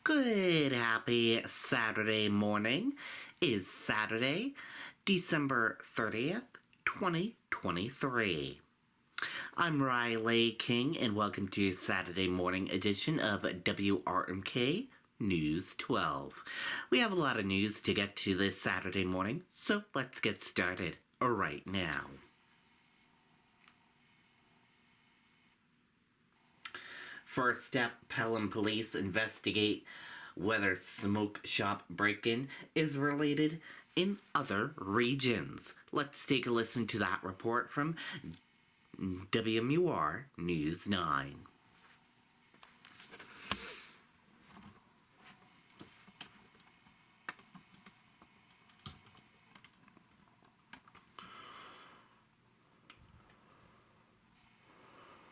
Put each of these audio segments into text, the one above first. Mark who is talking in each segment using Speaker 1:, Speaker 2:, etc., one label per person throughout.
Speaker 1: Good happy Saturday morning. Is Saturday, December 30th, 2023. I'm Riley King and welcome to Saturday morning edition of WRMK News 12. We have a lot of news to get to this Saturday morning, so let's get started right now. First up, Pelham police investigate whether smoke shop break-in is related in other regions. Let's take a listen to that report from WMUR News 9.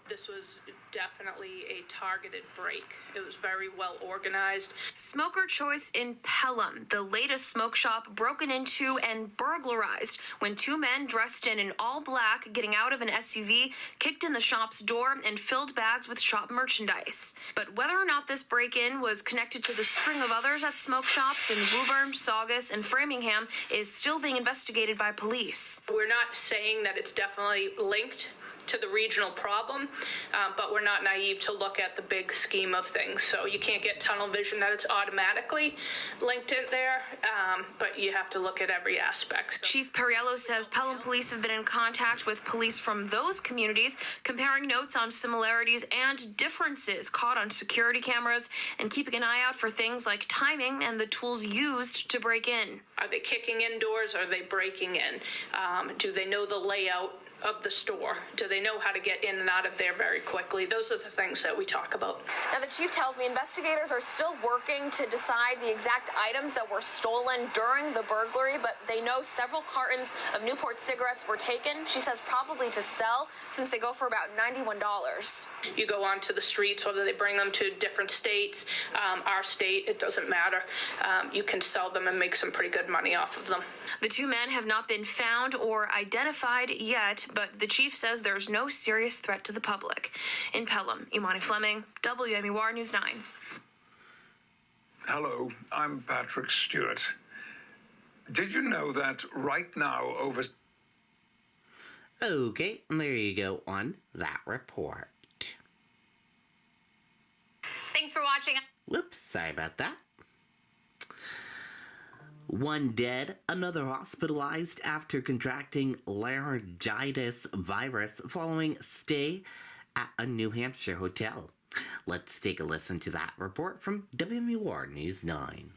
Speaker 2: This was definitely a targeted break. It was very well organized.
Speaker 3: Smoker choice in Pelham. The latest smoke shop broken into and burglarized when two men dressed in all black getting out of an SUV kicked in the shop's door and filled bags with shop merchandise. But whether or not this break-in was connected to the string of others at smoke shops in Woburn, Saugus, and Framingham is still being investigated by police.
Speaker 2: We're not saying that it's definitely linked to the regional problem, but we're not naive to look at the big scheme of things. So you can't get tunnel vision that it's automatically linked in there, but you have to look at every aspect. So.
Speaker 3: Chief Perriello says Pelham police have been in contact with police from those communities, comparing notes on similarities and differences caught on security cameras and keeping an eye out for things like timing and the tools used to break in.
Speaker 2: Are they kicking in doors? Are they breaking in? Do they know the layout of the store? Do they know how to get in and out of there very quickly? Those are the things that we talk about.
Speaker 3: Now, the chief tells me investigators are still working to decide the exact items that were stolen during the burglary, but they know several cartons of Newport cigarettes were taken. She says probably to sell, since they go for about $91.
Speaker 2: You go onto the streets, whether they bring them to different states, our state, it doesn't matter. You can sell them and make some pretty good money off of them.
Speaker 3: The two men have not been found or identified yet, but the chief says there's no serious threat to the public. In Pelham, Imani Fleming, WMUR News 9.
Speaker 4: Hello, I'm Patrick Stewart. Did you know that right now over...
Speaker 1: Okay, there you go on that report.
Speaker 5: Thanks for watching.
Speaker 1: Whoops, sorry about that. One dead, another hospitalized after contracting laryngitis virus following stay at a New Hampshire hotel. Let's take a listen to that report from WMUR News 9.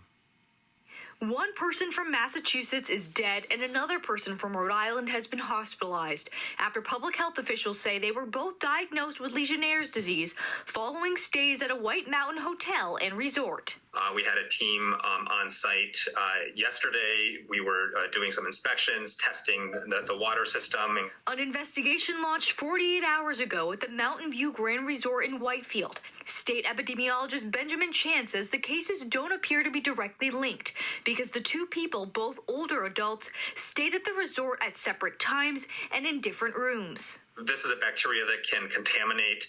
Speaker 6: One person from Massachusetts is dead and another person from Rhode Island has been hospitalized after public health officials say they were both diagnosed with Legionnaire's disease following stays at a White Mountain hotel and resort.
Speaker 7: We had a team on site yesterday. We were doing some inspections, testing the water system.
Speaker 6: An investigation launched 48 hours ago at the Mountain View Grand Resort in Whitefield. State epidemiologist Benjamin Chan says the cases don't appear to be directly linked because the two people, both older adults, stayed at the resort at separate times and in different rooms.
Speaker 7: This is a bacteria that can contaminate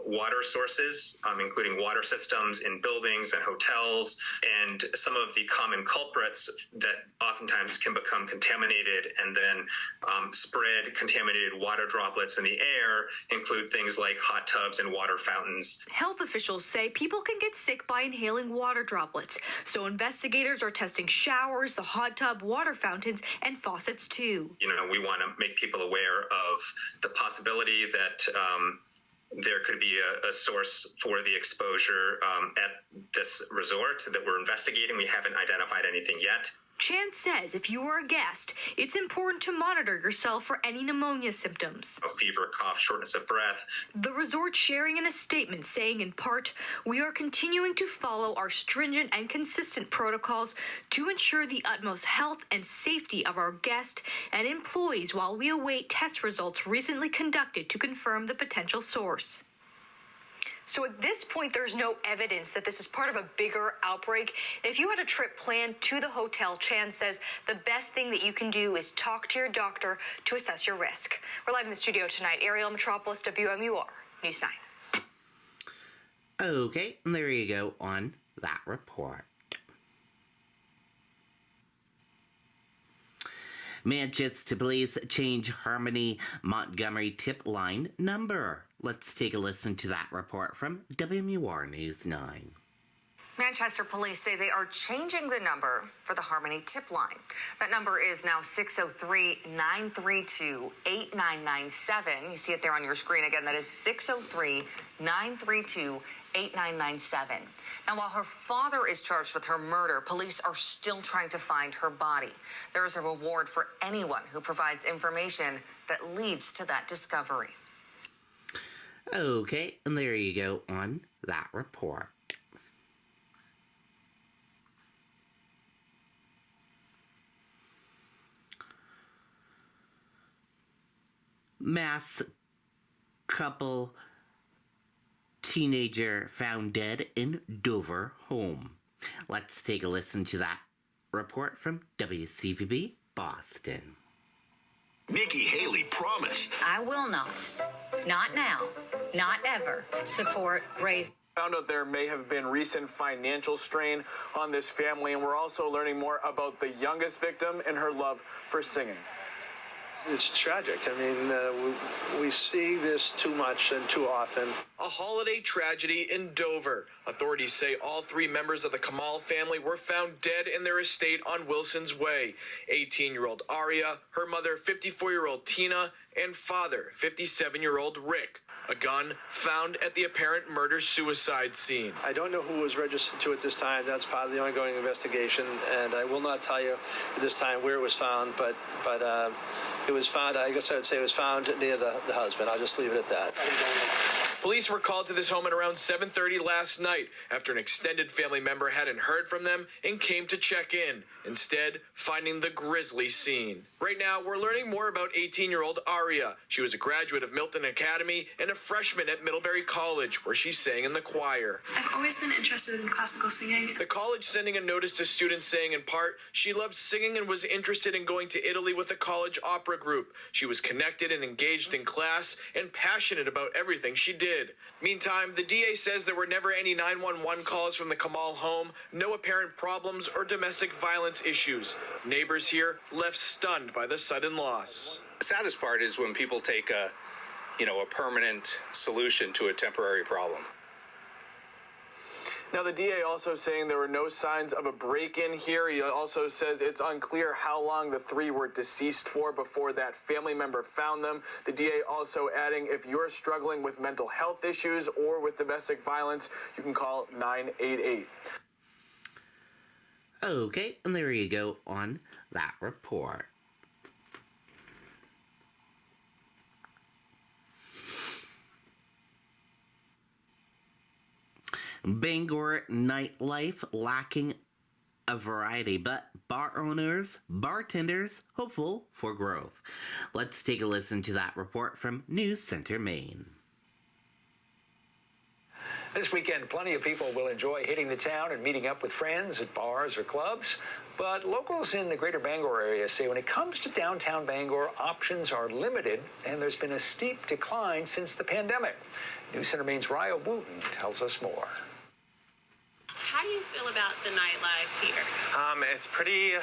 Speaker 7: water sources, including water systems in buildings and hotels. And some of the common culprits that oftentimes can become contaminated and then spread contaminated water droplets in the air include things like hot tubs and water fountains.
Speaker 6: Health officials say people can get sick by inhaling water droplets, so investigators are testing showers, the hot tub, water fountains, and faucets too.
Speaker 7: We want to make people aware of the possibility that there could be a source for the exposure at this resort that we're investigating. We haven't identified anything yet.
Speaker 6: Chan says if you are a guest, it's important to monitor yourself for any pneumonia symptoms.
Speaker 7: Fever, cough, shortness of breath.
Speaker 6: The resort sharing in a statement saying in part, we are continuing to follow our stringent and consistent protocols to ensure the utmost health and safety of our guests and employees while we await test results recently conducted to confirm the potential source. So at this point, there's no evidence that this is part of a bigger outbreak. If you had a trip planned to the hotel, Chan says the best thing that you can do is talk to your doctor to assess your risk. We're live in the studio tonight. Ariel Metropolis, WMUR News 9.
Speaker 1: Okay, there you go on that report. Manchester police change Harmony Montgomery tip line number. Let's take a listen to that report from WMUR News 9.
Speaker 8: Manchester police say they are changing the number for the Harmony tip line. That number is now 603-932-8997. You see it there on your screen again. That is 603-932-8997. Now, while her father is charged with her murder, police are still trying to find her body. There is a reward for anyone who provides information that leads to that discovery.
Speaker 1: Okay, and there you go on that report. Mass couple teenager found dead in Dover home. Let's take a listen to that report from WCVB Boston.
Speaker 9: Nikki Haley promised.
Speaker 10: I will not now, not ever, support raise.
Speaker 11: Found out there may have been recent financial strain on this family, and we're also learning more about the youngest victim and her love for singing.
Speaker 12: It's tragic. I mean, we see this too much and too often.
Speaker 11: A holiday tragedy in Dover. Authorities say all three members of the Kamal family were found dead in their estate on Wilson's Way. 18-year-old Aria, her mother, 54-year-old Tina, and father, 57-year-old Rick. A gun found at the apparent murder-suicide scene.
Speaker 12: I don't know who was registered to at this time. That's part of the ongoing investigation, and I will not tell you at this time where it was found, but it was found, I guess I would say it was found near the husband. I'll just leave it at that.
Speaker 11: Police were called to this home at around 7:30 last night after an extended family member hadn't heard from them and came to check in, instead finding the grisly scene. Right now, we're learning more about 18-year-old Aria. She was a graduate of Milton Academy and a freshman at Middlebury College, where she sang in the choir.
Speaker 13: I've always been interested in classical singing.
Speaker 11: The college sending a notice to students saying, in part, she loved singing and was interested in going to Italy with the college opera group. She was connected and engaged in class and passionate about everything she did. Meantime, the DA says there were never any 911 calls from the Kamal home, no apparent problems or domestic violence issues. Neighbors here left stunned by the sudden loss.
Speaker 14: The saddest part is when people take a permanent solution to a temporary problem.
Speaker 11: Now, the DA also saying there were no signs of a break-in here. He also says it's unclear how long the three were deceased for before that family member found them. The DA also adding, if you're struggling with mental health issues or with domestic violence, you can call 988.
Speaker 1: Okay, and there you go on that report. Bangor nightlife lacking a variety, but bar owners, bartenders hopeful for growth. Let's take a listen to that report from News Center, Maine.
Speaker 15: This weekend, plenty of people will enjoy hitting the town and meeting up with friends at bars or clubs. But locals in the greater Bangor area say when it comes to downtown Bangor, options are limited, and there's been a steep decline since the pandemic. News Center Maine's Ryo Wooten tells us more.
Speaker 16: How do you feel about the nightlife here?
Speaker 17: It's pretty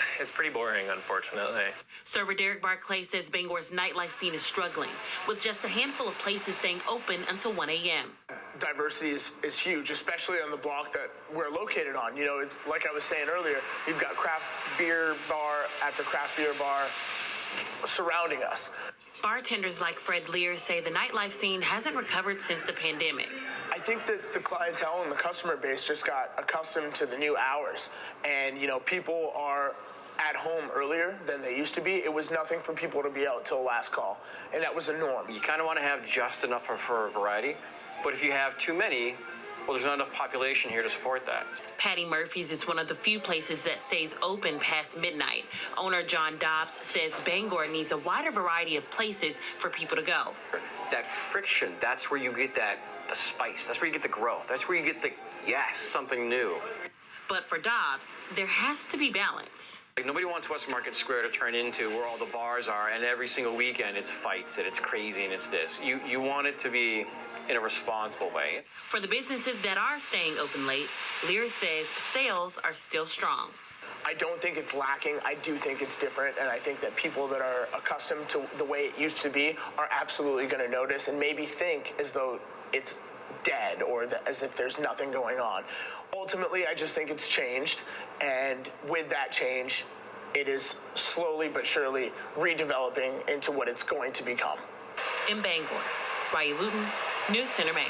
Speaker 17: boring, unfortunately.
Speaker 16: Server Derek Barclay says Bangor's nightlife scene is struggling, with just a handful of places staying open until 1 a.m.
Speaker 11: Diversity is huge, especially on the block that we're located on. You know, like I was saying earlier, you've got craft beer bar after craft beer bar surrounding us.
Speaker 16: Bartenders like Fred Lear say the nightlife scene hasn't recovered since the pandemic.
Speaker 11: I think that the clientele and the customer base just got accustomed to the new hours. And, people are at home earlier than they used to be. It was nothing for people to be out till last call. And that was a norm.
Speaker 17: You kind of want to have just enough for a variety. But if you have too many, well, there's not enough population here to support that.
Speaker 16: Patty Murphy's is one of the few places that stays open past midnight. Owner John Dobbs says Bangor needs a wider variety of places for people to go.
Speaker 17: That friction, that's where you get the spice. That's where you get the growth. That's where you get something new.
Speaker 16: But for Dobbs, there has to be balance.
Speaker 17: Nobody wants West Market Square to turn into where all the bars are, and every single weekend it's fights and it's crazy and it's this. You want it to be in a responsible way.
Speaker 16: For the businesses that are staying open late, Lear says sales are still strong.
Speaker 18: I don't think it's lacking. I do think it's different, and I think that people that are accustomed to the way it used to be are absolutely going to notice and maybe think as though it's dead or as if there's nothing going on. Ultimately, I just think it's changed, and with that change, it is slowly but surely redeveloping into what it's going to become.
Speaker 16: In Bangor, Riley Wooten, News Center, Maine.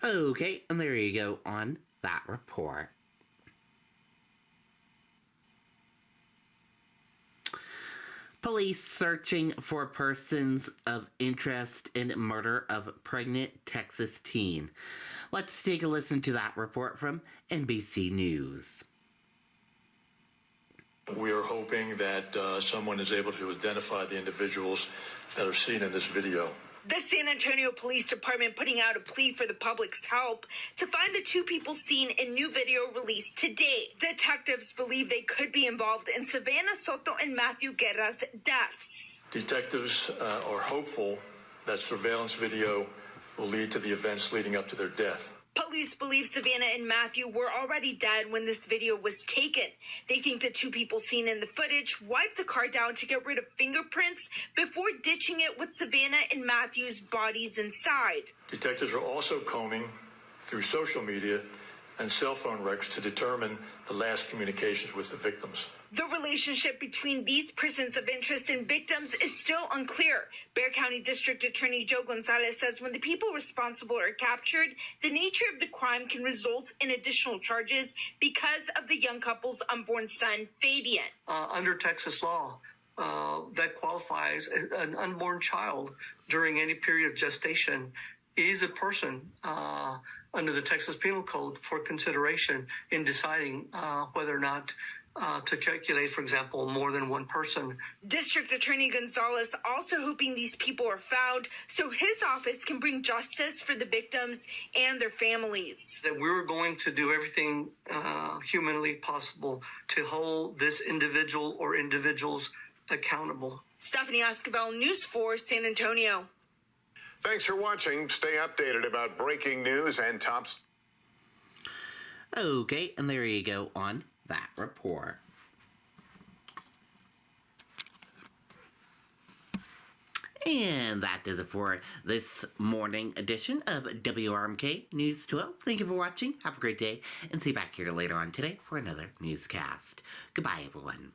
Speaker 1: Okay, and there you go on that report. Police searching for persons of interest in murder of pregnant Texas teen. Let's take a listen to that report from NBC News.
Speaker 19: We are hoping that someone is able to identify the individuals that are seen in this video.
Speaker 20: The San Antonio Police Department putting out a plea for the public's help to find the two people seen in new video released today. Detectives believe they could be involved in Savannah Soto and Matthew Guerra's deaths.
Speaker 19: Detectives are hopeful that surveillance video will lead to the events leading up to their death.
Speaker 20: Police believe Savannah and Matthew were already dead when this video was taken. They think the two people seen in the footage wiped the car down to get rid of fingerprints before ditching it with Savannah and Matthew's bodies inside.
Speaker 19: Detectives are also combing through social media and cell phone records to determine the last communications with the victims.
Speaker 20: The relationship between these persons of interest and victims is still unclear. Bexar County District Attorney Joe Gonzalez says when the people responsible are captured, the nature of the crime can result in additional charges because of the young couple's unborn son, Fabian.
Speaker 21: Under Texas law, that qualifies an unborn child during any period of gestation is a person under the Texas Penal Code for consideration in deciding whether or not to calculate, for example, more than one person.
Speaker 20: District Attorney Gonzalez also hoping these people are found so his office can bring justice for the victims and their families.
Speaker 21: That we're going to do everything humanly possible to hold this individual or individuals accountable.
Speaker 20: Stephanie Escobar, News 4, San Antonio.
Speaker 9: Thanks for watching. Stay updated about breaking news and tops.
Speaker 1: Okay, and there you go on that report. And that does it for this morning edition of WRMK News 12. Thank you for watching. Have a great day, and see you back here later on today for another newscast. Goodbye, everyone.